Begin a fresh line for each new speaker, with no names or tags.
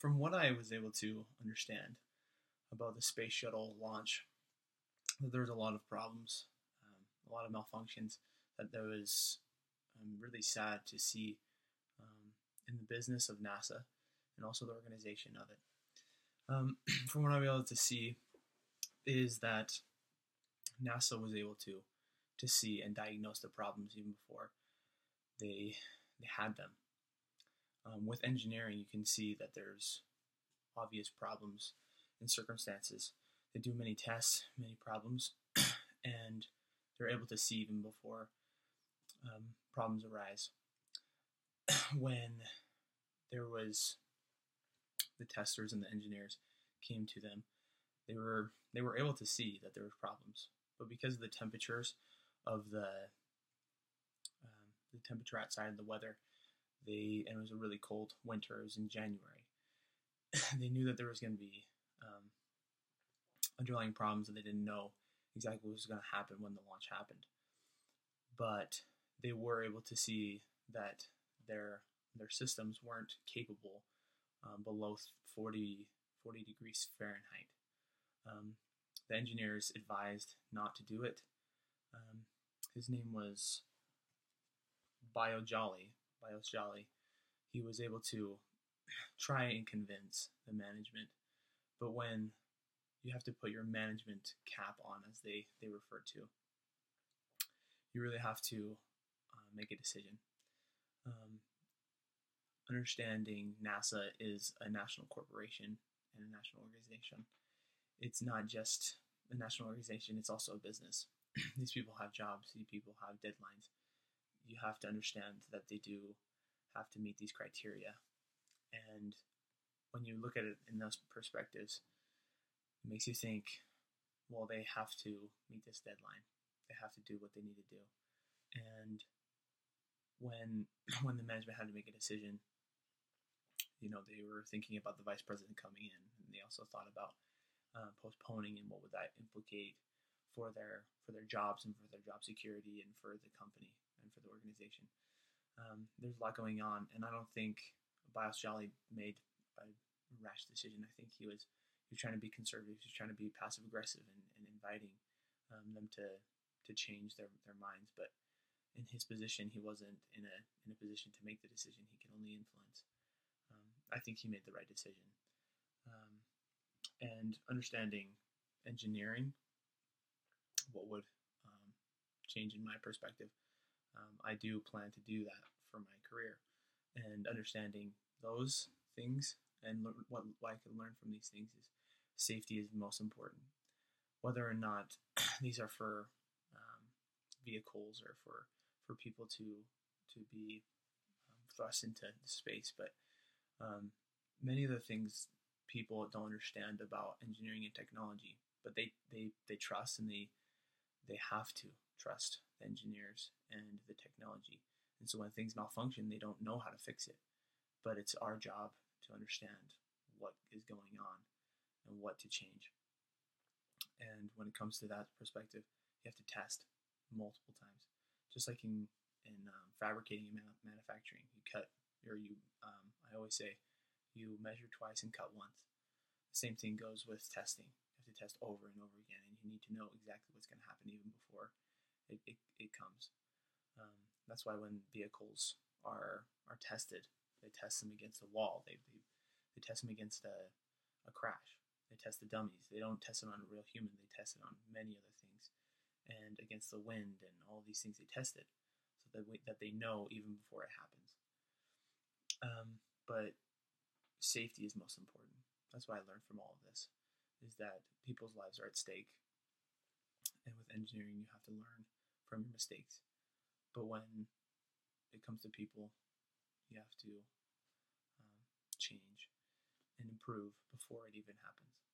from what I was able to understand about the space shuttle launch, that there was a lot of problems, a lot of malfunctions, that there was really sad to see in the business of NASA and also the organization of it. From what I'm able to see is that NASA was able to see and diagnose the problems even before they had them. With engineering, you can see that there's obvious problems and circumstances. They do many tests, many problems, and they're able to see even before problems arise. When there was the testers and the engineers came to them, they were able to see that there were problems, but because of the temperatures of the temperature outside of the weather, and it was a really cold winter. It was in January. They knew that there was going to be underlying problems, and they didn't know exactly what was going to happen when the launch happened. But they were able to see that their systems weren't capable below 40 degrees Fahrenheit. The engineers advised not to do it. His name was Bios Jolly. He was able to try and convince the management, but when you have to put your management cap on, as they refer to, you really have to make a decision. Understanding NASA is a national corporation and a national organization. It's not just a national organization, it's also a business. These people have jobs, these people have deadlines. You have to understand that they do have to meet these criteria. And when you look at it in those perspectives, it makes you think, well, they have to meet this deadline. They have to do what they need to do. And when the management had to make a decision, they were thinking about the vice president coming in, and they also thought about postponing and what would that implicate for their jobs and for their job security and for the company and for the organization. There's a lot going on, and I don't think Bios Jolly made a rash decision. I think he was trying to be conservative. He was trying to be passive aggressive and inviting them to change their minds. But in his position, he wasn't in a position to make the decision. He can only influence. I think he made the right decision. And understanding engineering, what would change in my perspective, I do plan to do that for my career. And understanding those things and what I can learn from these things is safety is the most important. Whether or not these are for vehicles or for people to be thrust into space, but many of the things people don't understand about engineering and technology, but they trust, and they have to trust the engineers and the technology. And so when things malfunction, they don't know how to fix it, but it's our job to understand what is going on and what to change. And when it comes to that perspective, you have to test multiple times, just like in fabricating and manufacturing. I always say, you measure twice and cut once. The same thing goes with testing. You have to test over and over again, and you need to know exactly what's going to happen even before it comes. That's why when vehicles are tested, they test them against a wall. They test them against a crash. They test the dummies. They don't test it on a real human. They test it on many other things, and against the wind and all these things they test it, so that they know even before it happens. But safety is most important. That's what I learned from all of this, is that people's lives are at stake. And with engineering, you have to learn from your mistakes. But when it comes to people, you have to change and improve before it even happens.